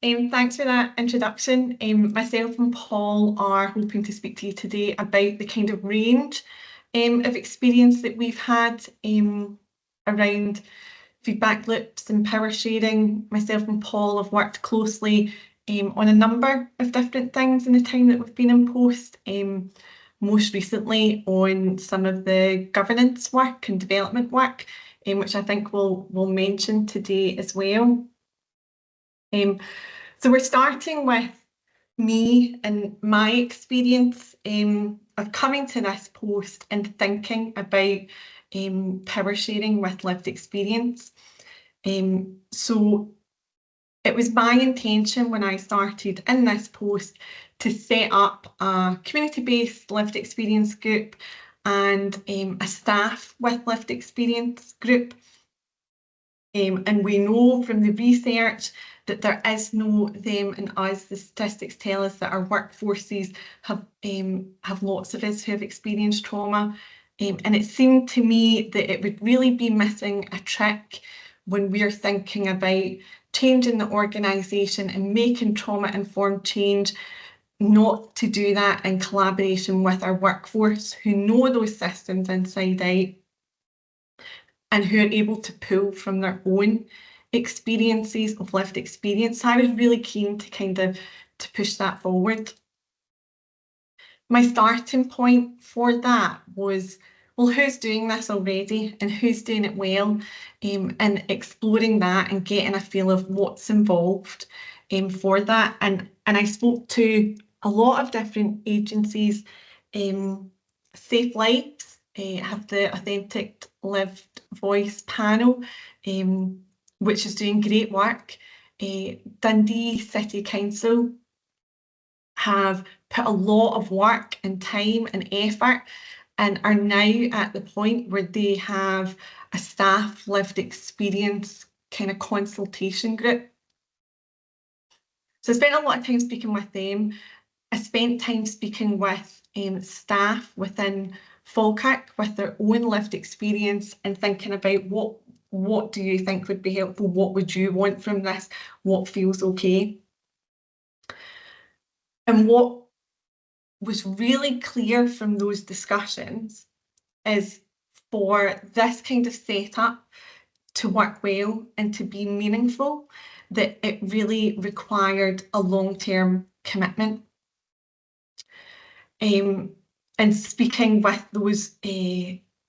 Thanks for that introduction. Myself and Paul are hoping to speak to you today about the kind of range of experience that we've had around feedback loops and power sharing. Myself and Paul have worked closely on a number of different things in the time that we've been in post, most recently on some of the governance work and development work, which I think we'll mention today as well. So we're starting with me and my experience of coming to this post and thinking about power sharing with lived experience. So it was my intention when I started in this post to set up a community-based lived experience group and a staff with lived experience group. And we know from the research that there is no them and us. The statistics tell us that our workforces have lots of us who have experienced trauma. And it seemed to me that it would really be missing a trick when we're thinking about changing the organisation and making trauma-informed change, not to do that in collaboration with our workforce who know those systems inside out and who are able to pull from their own experiences of lived experience. So I was really keen to push that forward. My starting point for that was, well, who's doing this already and who's doing it well, and exploring that and getting a feel of what's involved for that. And I spoke to a lot of different agencies. Safe Lives have the Authentic Lived Voice panel, which is doing great work. Dundee City Council have put a lot of work and time and effort and are now at the point where they have a staff lived experience kind of consultation group. So I spent a lot of time speaking with them. I spent time speaking with staff within Falkirk with their own lived experience and thinking about what do you think would be helpful? What would you want from this? What feels okay? And what was really clear from those discussions is for this kind of setup to work well and to be meaningful, that it really required a long-term commitment. And speaking with those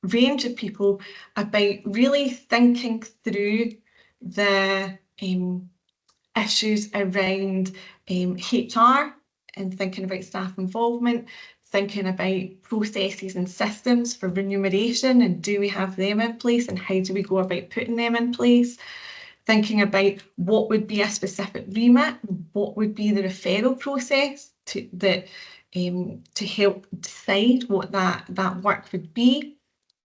range of people about really thinking through the issues around HR and thinking about staff involvement, thinking about processes and systems for remuneration and do we have them in place and how do we go about putting them in place, thinking about what would be a specific remit, what would be the referral process to help decide what that work would be.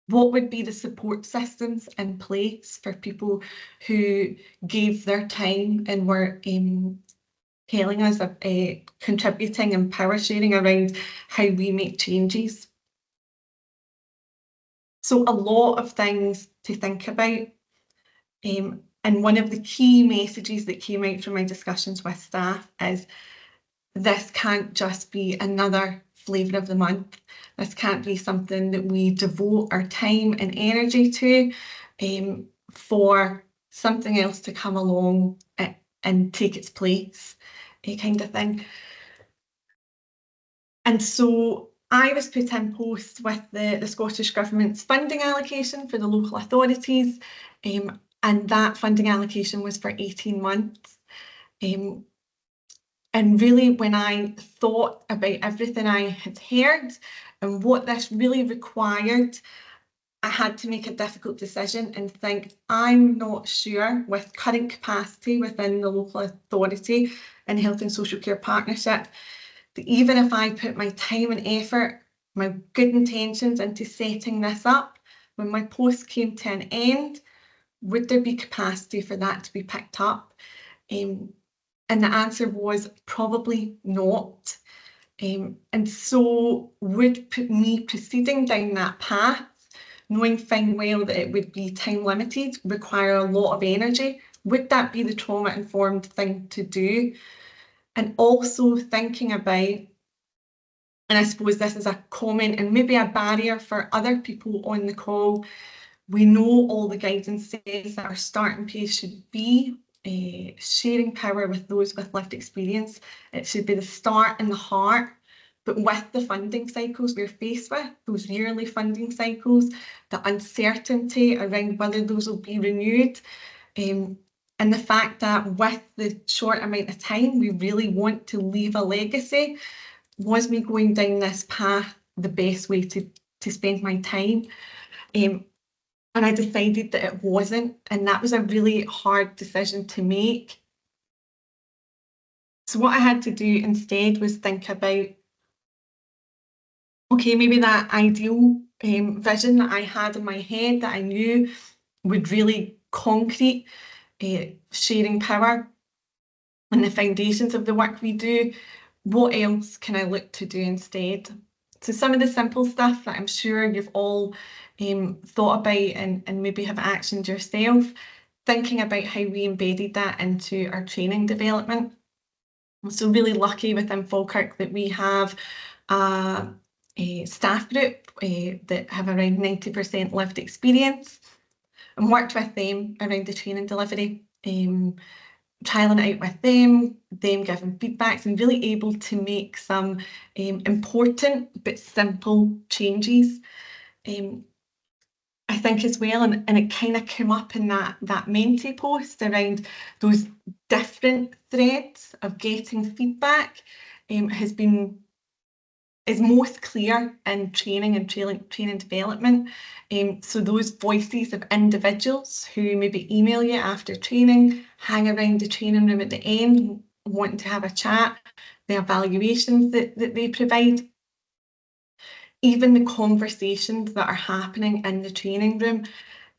What would be the support systems in place for people who gave their time and were telling us, contributing and power sharing around how we make changes. So a lot of things to think about. And one of the key messages that came out from my discussions with staff is this can't just be another flavour of the month. This can't be something that we devote our time and energy to for something else to come along and take its place, kind of thing. And so I was put in post with the Scottish Government's funding allocation for the local authorities, and that funding allocation was for 18 months. And really, when I thought about everything I had heard and what this really required, I had to make a difficult decision and think, I'm not sure with current capacity within the local authority and Health and Social Care Partnership, that even if I put my time and effort, my good intentions into setting this up, when my post came to an end, would there be capacity for that to be picked up? And the answer was probably not. And so would me proceeding down that path, knowing fine well that it would be time limited, require a lot of energy, would that be the trauma-informed thing to do? And also thinking about, and I suppose this is a comment and maybe a barrier for other people on the call, we know all the guidance says that our starting place should be sharing power with those with lived experience. It should be the start and the heart. But with the funding cycles we're faced with, those yearly funding cycles, the uncertainty around whether those will be renewed, and the fact that with the short amount of time, we really want to leave a legacy. Was me going down this path the best way to spend my time? And I decided that it wasn't, and that was a really hard decision to make. So what I had to do instead was think about, okay, maybe that ideal vision that I had in my head that I knew would really concrete sharing power and the foundations of the work we do, what else can I look to do instead? So some of the simple stuff that I'm sure you've all thought about and maybe have actioned yourself, thinking about how we embedded that into our training development. I'm so really lucky within Falkirk that we have a staff group that have around 90% lived experience, and worked with them around the training delivery, trialling it out with them giving feedbacks, and really able to make some important but simple changes. I think as well, and it kind of came up in that Menti post around those different threads of getting feedback, is most clear in training and training development. So those voices of individuals who maybe email you after training, hang around the training room at the end, wanting to have a chat, the evaluations that they provide, even the conversations that are happening in the training room.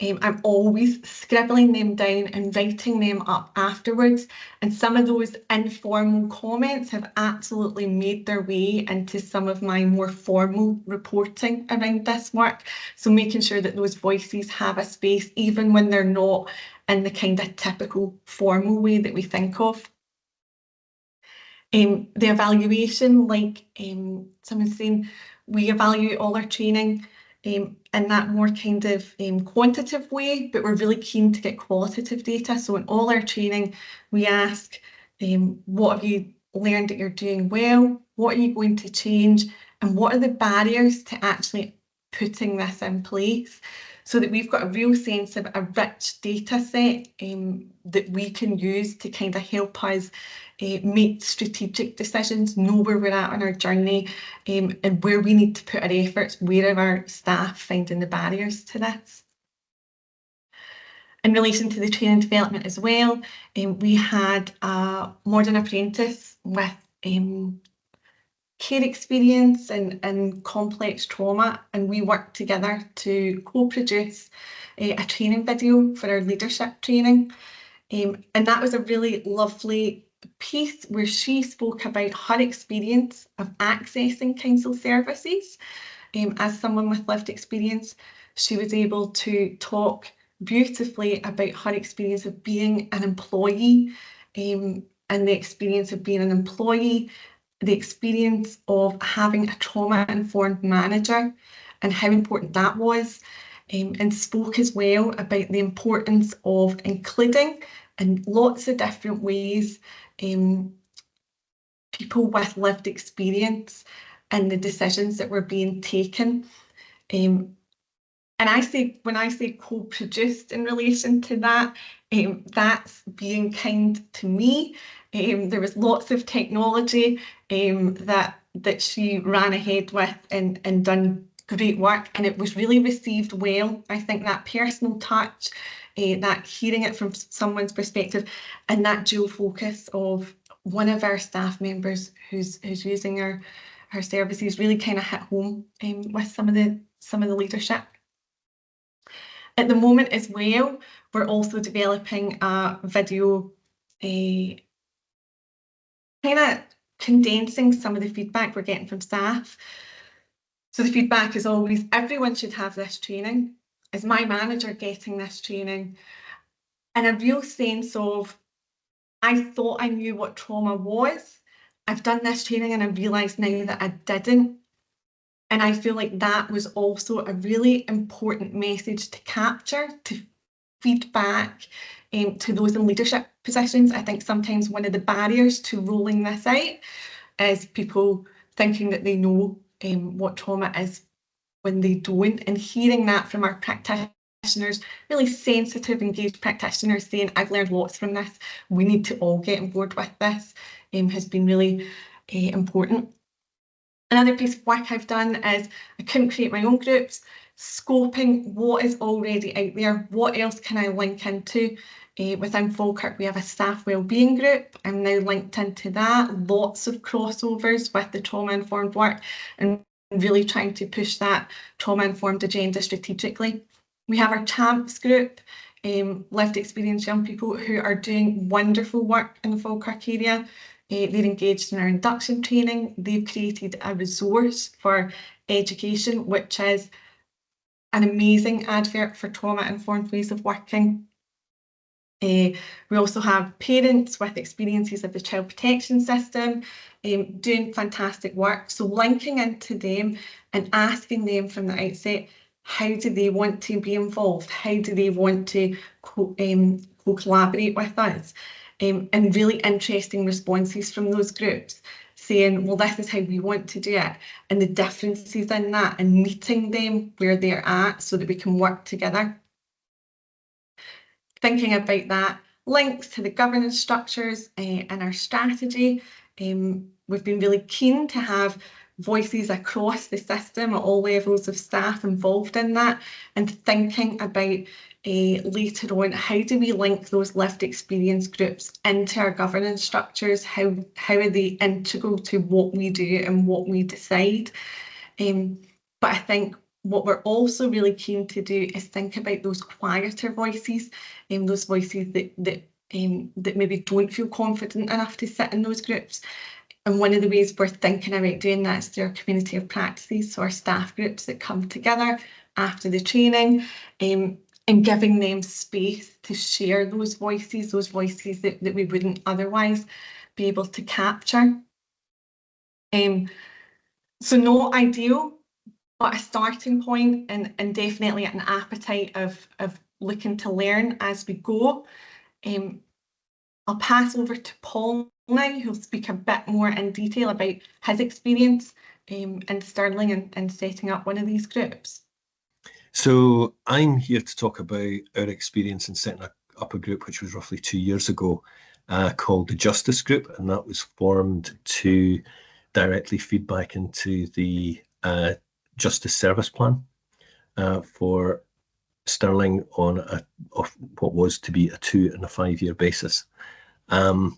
I'm always scribbling them down and writing them up afterwards. And some of those informal comments have absolutely made their way into some of my more formal reporting around this work. So making sure that those voices have a space, even when they're not in the kind of typical formal way that we think of. The evaluation, like someone's saying, we evaluate all our training in that more kind of quantitative way, but we're really keen to get qualitative data. So in all our training, we ask, what have you learned that you're doing well? What are you going to change? And what are the barriers to actually putting this in place? So that we've got a real sense of a rich data set that we can use to kind of help us make strategic decisions, know where we're at on our journey, and where we need to put our efforts, where are our staff finding the barriers to this. In relation to the training development as well, we had a modern apprentice with care experience and complex trauma, and we worked together to co-produce a training video for our leadership training. And that was a really lovely piece where she spoke about her experience of accessing council services. As someone with lived experience, she was able to talk beautifully about her experience of being an employee, and the experience of being an employee, the experience of having a trauma-informed manager and how important that was, and spoke as well about the importance of including in lots of different ways people with lived experience and the decisions that were being taken. And when I say co-produced in relation to that, that's being kind to me. There was lots of technology that she ran ahead with and done great work, and it was really received well. I think that personal touch, that hearing it from someone's perspective, and that dual focus of one of our staff members who's using our services really kind of hit home with some of the leadership. At the moment as well, we're also developing a video, kind of condensing some of the feedback we're getting from staff. So the feedback is always, everyone should have this training. Is my manager getting this training? and a real sense of, I thought I knew what trauma was. I've done this training and I realised now that I didn't. And I feel like that was also a really important message to capture, to feed back to those in leadership positions. I think sometimes one of the barriers to rolling this out is people thinking that they know what trauma is when they don't, and hearing that from our practitioners, really sensitive, engaged practitioners saying, I've learned lots from this, we need to all get on board with this, has been really important. Another piece of work I've done is I couldn't create my own groups, scoping what is already out there, what else can I link into. Within Falkirk, we have a staff wellbeing group. I'm now linked into that. Lots of crossovers with the trauma-informed work and really trying to push that trauma-informed agenda strategically. We have our champs group, lived experience young people who are doing wonderful work in the Falkirk area. They're engaged in our induction training. They've created a resource for education, which is an amazing advert for trauma-informed ways of working. We also have parents with experiences of the child protection system doing fantastic work. So linking into them and asking them from the outset, how do they want to be involved? How do they want to co-collaborate with us? And really interesting responses from those groups saying, well, this is how we want to do it, and the differences in that, and meeting them where they're at so that we can work together. Thinking about that, links to the governance structures and our strategy. We've been really keen to have voices across the system at all levels of staff involved in that, and thinking about later on, how do we link those lived experience groups into our governance structures? How are they integral to what we do and what we decide? But I think what we're also really keen to do is think about those quieter voices, those voices that maybe don't feel confident enough to sit in those groups. And one of the ways we're thinking about doing that is through our community of practices, so our staff groups that come together after the training, and giving them space to share those voices that we wouldn't otherwise be able to capture. So not ideal, but a starting point, and definitely an appetite of looking to learn as we go. I'll pass over to Paul now, who'll speak a bit more in detail about his experience in Stirling and setting up one of these groups. So I'm here to talk about our experience in setting up a group, which was roughly 2 years ago, called the Justice Group, and that was formed to directly feed back into the Justice Service Plan for Stirling on what was to be a 2 and a 5 year basis. Now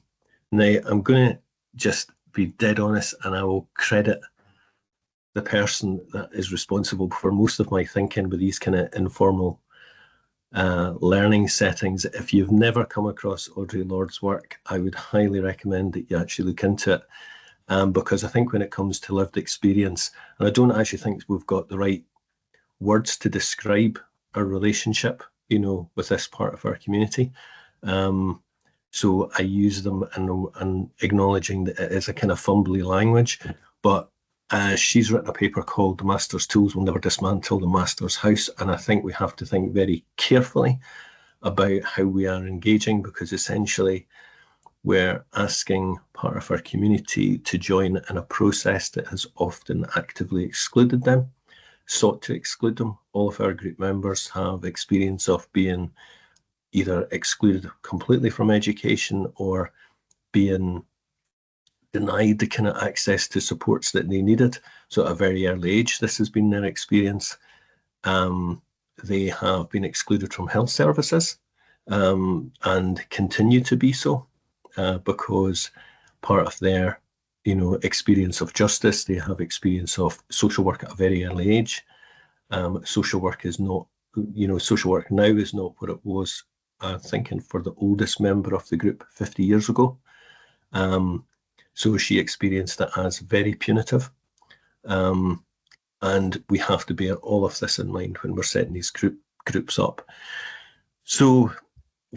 I'm going to just be dead honest, and I will credit the person that is responsible for most of my thinking with these kind of informal learning settings. If you've never come across Audrey Lord's work, I would highly recommend that you actually look into it, because I think when it comes to lived experience, and I don't actually think we've got the right words to describe our relationship, with this part of our community. So I use them and acknowledging that it is a kind of fumbly language, but she's written a paper called The Master's Tools Will Never Dismantle the Master's House, and I think we have to think very carefully about how we are engaging, because essentially we're asking part of our community to join in a process that has often actively excluded them, sought to exclude them. All of our group members have experience of being either excluded completely from education or being denied the kind of access to supports that they needed. So at a very early age, this has been their experience. They have been excluded from health services and continue to be so because part of their experience of justice, they have experience of social work at a very early age. Social work is not, social work now is not what it was, thinking for the oldest member of the group 50 years ago. So she experienced it as very punitive. And we have to bear all of this in mind when we're setting these groups up. So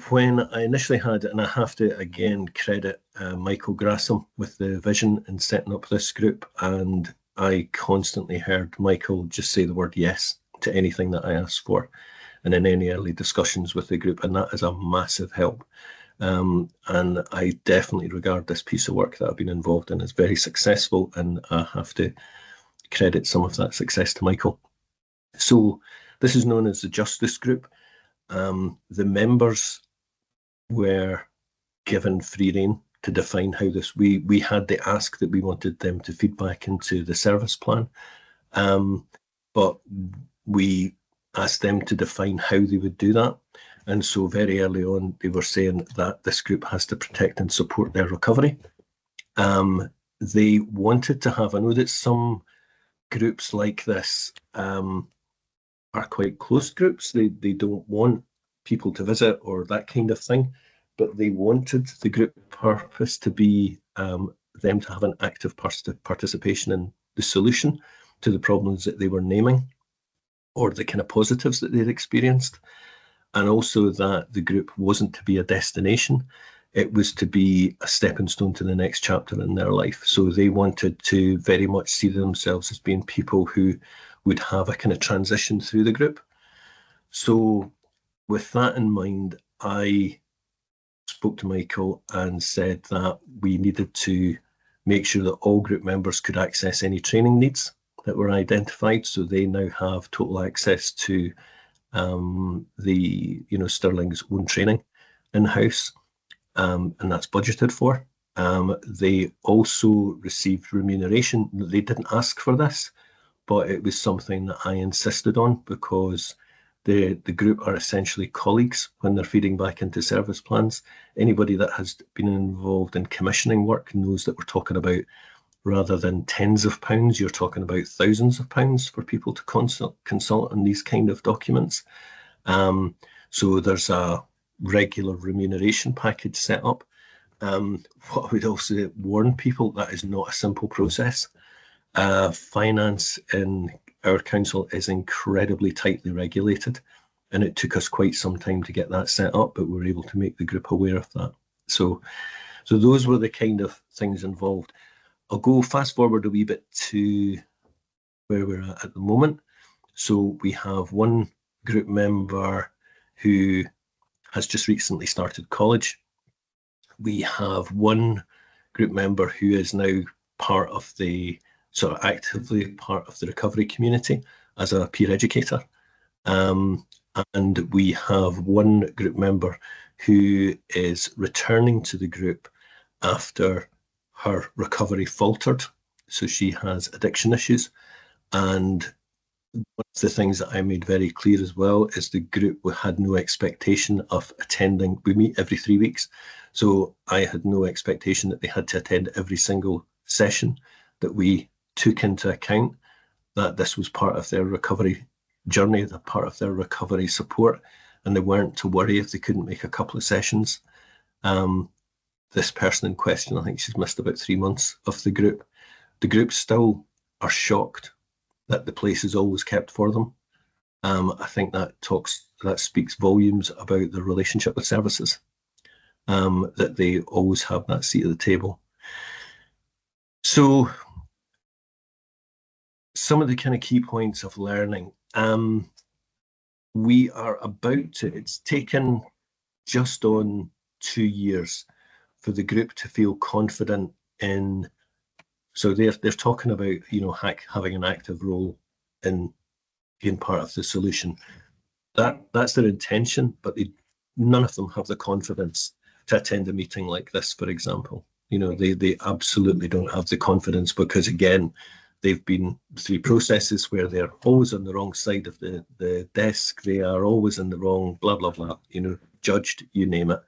when I initially had it, and I have to again credit Michael Grasham with the vision in setting up this group, and I constantly heard Michael just say the word yes to anything that I asked for, and in any early discussions with the group, and that is a massive help. And I definitely regard this piece of work that I've been involved in as very successful, and I have to credit some of that success to Michael. So this is known as the Justice Group. The members were given free rein to define how this. We had the ask that we wanted them to feed back into the service plan, but we asked them to define how they would do that. And so very early on, they were saying that this group has to protect and support their recovery. They wanted to have, I know that some groups like this are quite close groups. They don't want people to visit or that kind of thing, but they wanted the group purpose to be them to have an active participation in the solution to the problems that they were naming, or the kind of positives that they'd experienced. And also that the group wasn't to be a destination, it was to be a stepping stone to the next chapter in their life. So they wanted to very much see themselves as being people who would have a kind of transition through the group. So with that in mind, I spoke to Michael and said that we needed to make sure that all group members could access any training needs that were identified. So they now have total access to Stirling's own training in-house, and that's budgeted for. They also received remuneration. They didn't ask for this, but it was something that I insisted on, because the group are essentially colleagues when they're feeding back into service plans. Anybody that has been involved in commissioning work knows that we're talking about, rather than tens of pounds, you're talking about thousands of pounds for people to consult on these kind of documents. So there's a regular remuneration package set up. What I would also warn people, that is not a simple process. Finance in our council is incredibly tightly regulated, and it took us quite some time to get that set up, but we were able to make the group aware of that. So those were the kind of things involved. I'll go fast forward a wee bit to where we're at the moment. So we have one group member who has just recently started college. We have one group member who is now part of the, sort of actively part of the recovery community as a peer educator. And we have one group member who is returning to the group after her recovery faltered. So she has addiction issues. And one of the things that I made very clear as well is the group had no expectation of attending. We meet every 3 weeks. So I had no expectation that they had to attend every single session, that we took into account that this was part of their recovery journey, the part of their recovery support, and they weren't to worry if they couldn't make a couple of sessions. This person in question, I think she's missed about 3 months of the group. The group still are shocked that the place is always kept for them. I think that speaks volumes about the relationship with services, that they always have that seat at the table. So some of the kind of key points of learning. We are about to, it's taken just on 2 years for the group to feel confident in. So they're talking about, having an active role in being part of the solution. That's their intention, but none of them have the confidence to attend a meeting like this, for example. They absolutely don't have the confidence, because again, they've been through processes where they're always on the wrong side of the desk. They are always in the wrong, blah, blah, blah, judged, you name it.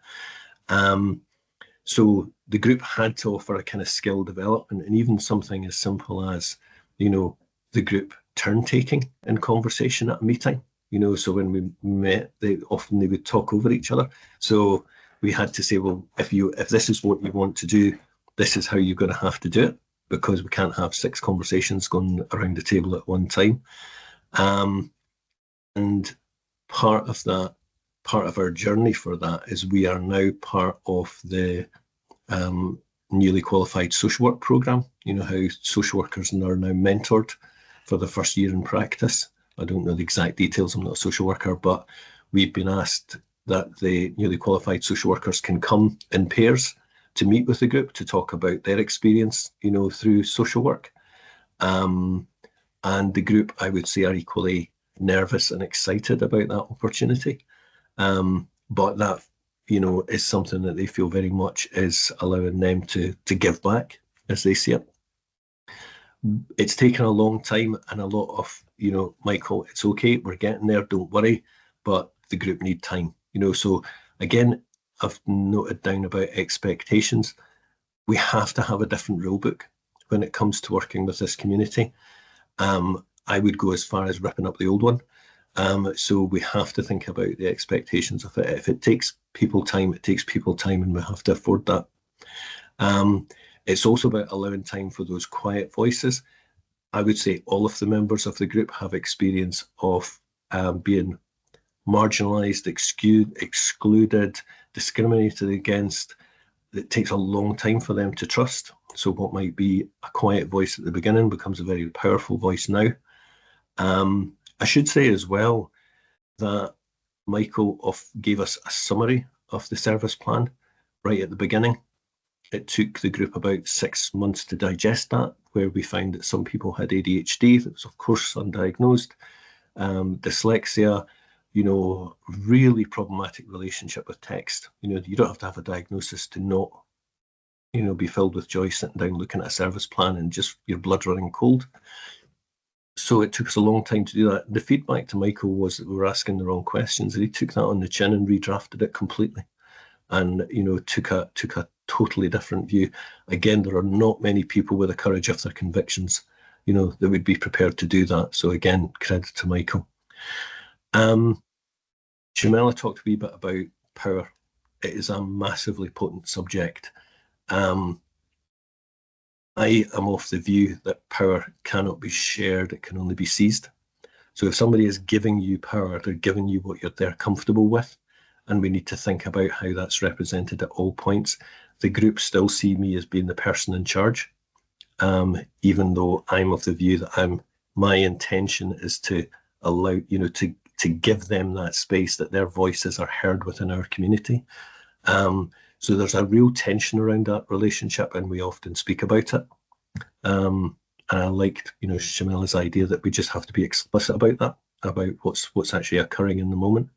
So the group had to offer a kind of skill development, and even something as simple as, the group turn taking in conversation at a meeting. So when we met, they would talk over each other. So we had to say, well, if this is what you want to do, this is how you're going to have to do it, because we can't have 6 conversations going around the table at one time. And part of that part of our journey for that is we are now part of the newly qualified social work programme. You know how social workers are now mentored for the first year in practice. I don't know the exact details, I'm not a social worker, but we've been asked that the newly qualified social workers can come in pairs to meet with the group to talk about their experience, you know, through social work. And the group, I would say, are equally nervous and excited about that opportunity. But that, you know, is something that they feel very much is allowing them to give back as they see it. It's taken a long time and a lot of, you know, Michael, it's okay, we're getting there, don't worry, but the group need time, you know. So again, I've noted down about expectations. We have to have a different rule book when it comes to working with this community. I would go as far as ripping up the old one. So we have to think about the expectations of it. If it takes people time, it takes people time, and we have to afford that. It's also about allowing time for those quiet voices. I would say all of the members of the group have experience of being marginalised, excluded, discriminated against. It takes a long time for them to trust. So what might be a quiet voice at the beginning becomes a very powerful voice now. I should say as well that Michael gave us a summary of the service plan right at the beginning. It took the group about 6 months to digest that, where we found that some people had ADHD that was, of course, undiagnosed, dyslexia, you know, really problematic relationship with text. You know, you don't have to have a diagnosis to not, you know, be filled with joy sitting down looking at a service plan and just your blood running cold. So it took us a long time to do that. The feedback to Michael was that we were asking the wrong questions, and he took that on the chin and redrafted it completely, and, you know, took a totally different view. Again, there are not many people with the courage of their convictions, you know, that would be prepared to do that. So again, credit to Michael. Jamila talked a wee bit about power. It is a massively potent subject. I am of the view that power cannot be shared, it can only be seized. So if somebody is giving you power, they're giving you what they're comfortable with, and we need to think about how that's represented at all points. The group still see me as being the person in charge, even though I'm of the view that my intention is to allow, you know, to give them that space, that their voices are heard within our community. So there's a real tension around that relationship, and we often speak about it. And I liked, you know, Shamila's idea that we just have to be explicit about that, about what's actually occurring in the moment.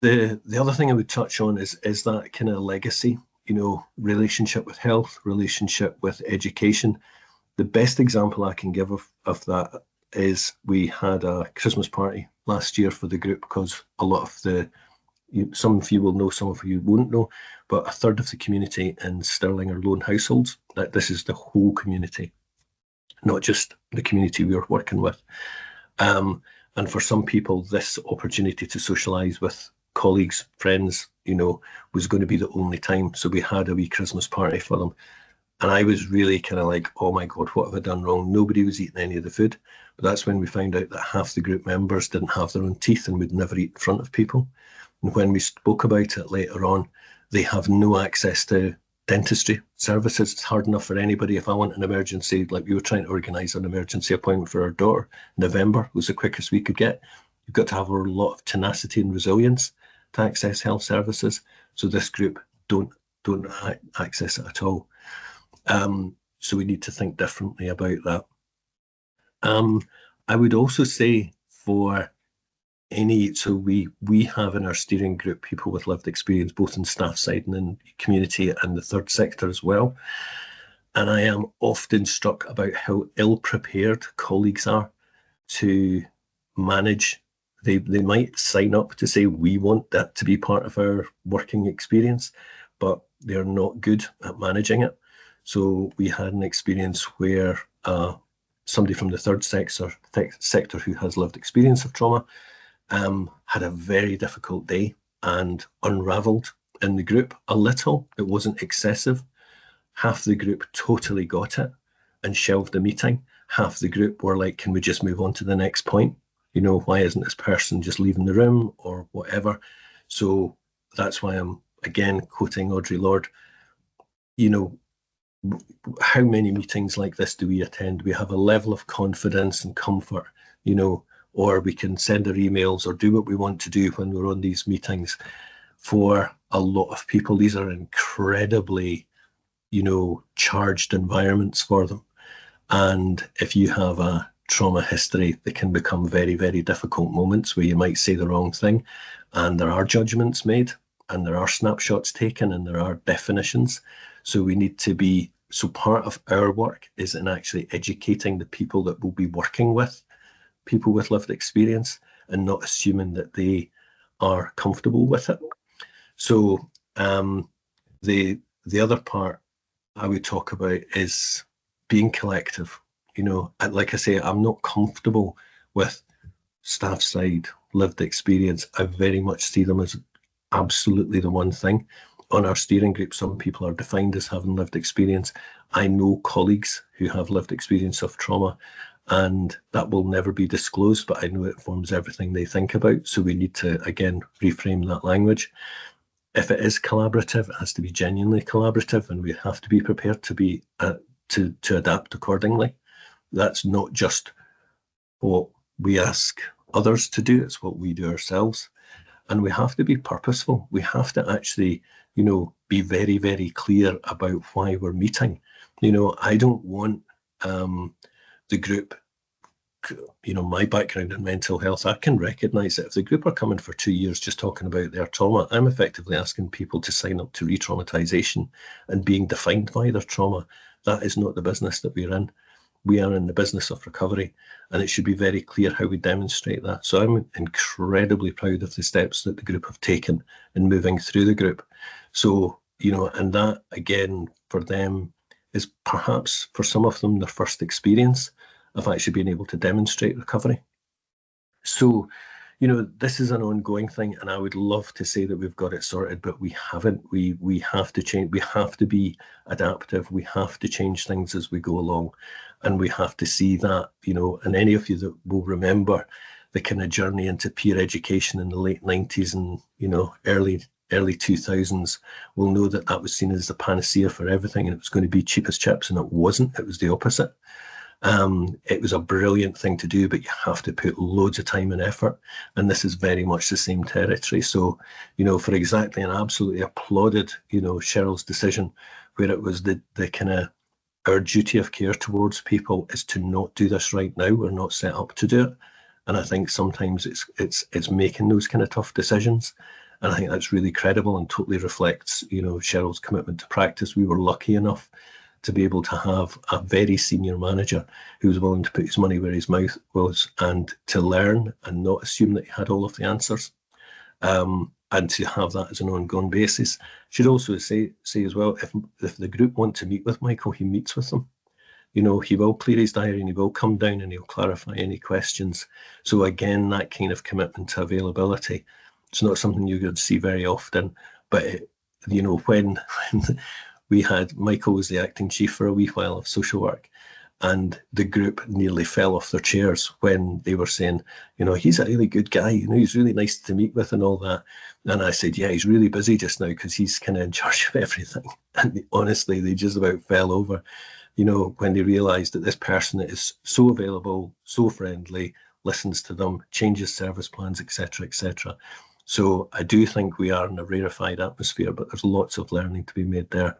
The other thing I would touch on is that kind of legacy, you know, relationship with health, relationship with education. The best example I can give of that is we had a Christmas party last year for the group, because a lot of some of you will know, some of you won't know, but a third of the community in Stirling are lone households. This is the whole community, not just the community we are working with. And for some people, this opportunity to socialise with colleagues, friends, you know, was going to be the only time. So we had a wee Christmas party for them. And I was really kind of like, oh my God, what have I done wrong? Nobody was eating any of the food. But that's when we found out that half the group members didn't have their own teeth and would never eat in front of people. And when we spoke about it later on, they have no access to dentistry services. It's hard enough for anybody. If I want an emergency, like we were trying to organise an emergency appointment for our daughter, November was the quickest we could get. You've got to have a lot of tenacity and resilience to access health services. So this group don't access it at all. So we need to think differently about that. I would also say so we have in our steering group people with lived experience, both in staff side and in community and the third sector as well. And I am often struck about how ill-prepared colleagues are to manage. They might sign up to say, we want that to be part of our working experience, but they're not good at managing it. So we had an experience where somebody from the third sector who has lived experience of trauma had a very difficult day and unravelled in the group a little. It wasn't excessive. Half the group totally got it and shelved the meeting. Half the group were like, can we just move on to the next point? You know, why isn't this person just leaving the room or whatever? So that's why I'm again quoting Audre Lorde. You know, how many meetings like this do we attend? We have a level of confidence and comfort, you know, or we can send our emails or do what we want to do when we're on these meetings. For a lot of people, these are incredibly, you know, charged environments for them. And if you have a trauma history, they can become very, very difficult moments where you might say the wrong thing and there are judgments made and there are snapshots taken and there are definitions. So we need to be, so part of our work is in actually educating the people that we'll be working with, people with lived experience, and not assuming that they are comfortable with it. So the other part I would talk about is being collective. You know, like I say, I'm not comfortable with staff side lived experience. I very much see them as absolutely the one thing. On our steering group, some people are defined as having lived experience. I know colleagues who have lived experience of trauma, and that will never be disclosed, but I know it forms everything they think about. So we need to, again, reframe that language. If it is collaborative, it has to be genuinely collaborative, and we have to be prepared to be to adapt accordingly. That's not just what we ask others to do, it's what we do ourselves. And we have to be purposeful. We have to actually, you know, be very, very clear about why we're meeting. You know, I don't want the group, you know, my background in mental health, I can recognise that if the group are coming for 2 years just talking about their trauma, I'm effectively asking people to sign up to re-traumatisation and being defined by their trauma. That is not the business that we're in. We are in the business of recovery, and it should be very clear how we demonstrate that. So I'm incredibly proud of the steps that the group have taken in moving through the group. So, you know, and that again for them is perhaps for some of them their first experience of actually being able to demonstrate recovery. So, you know, this is an ongoing thing, and I would love to say that we've got it sorted, but we haven't. We have to change. We have to be adaptive. We have to change things as we go along, and we have to see that, you know, and any of you that will remember the kind of journey into peer education in the late 90s and, you know, early 2000s will know that that was seen as the panacea for everything, and it was going to be cheap as chips, and it wasn't. It was the opposite. It was a brilliant thing to do, but you have to put loads of time and effort, and this is very much the same territory. So, you know, for exactly, and I absolutely applauded, you know, Cheryl's decision, where it was the kind of, our duty of care towards people is to not do this right now. We're not set up to do it, and I think sometimes it's making those kind of tough decisions, and I think that's really credible and totally reflects, you know, Cheryl's commitment to practice. We were lucky enough to be able to have a very senior manager who was willing to put his money where his mouth was and to learn and not assume that he had all of the answers, and to have that as an ongoing basis. Should also say as well, if the group want to meet with Michael, he meets with them. You know, he will clear his diary and he will come down and he'll clarify any questions. So again, that kind of commitment to availability, it's not something you're going to see very often, but you know, when we had, Michael was the acting chief for a wee while of social work, and the group nearly fell off their chairs when they were saying, you know, he's a really good guy, you know, he's really nice to meet with and all that. And I said, yeah, he's really busy just now because he's kind of in charge of everything. And honestly, they just about fell over, you know, when they realised that this person is so available, so friendly, listens to them, changes service plans, etc., etc. So I do think we are in a rarefied atmosphere, but there's lots of learning to be made there.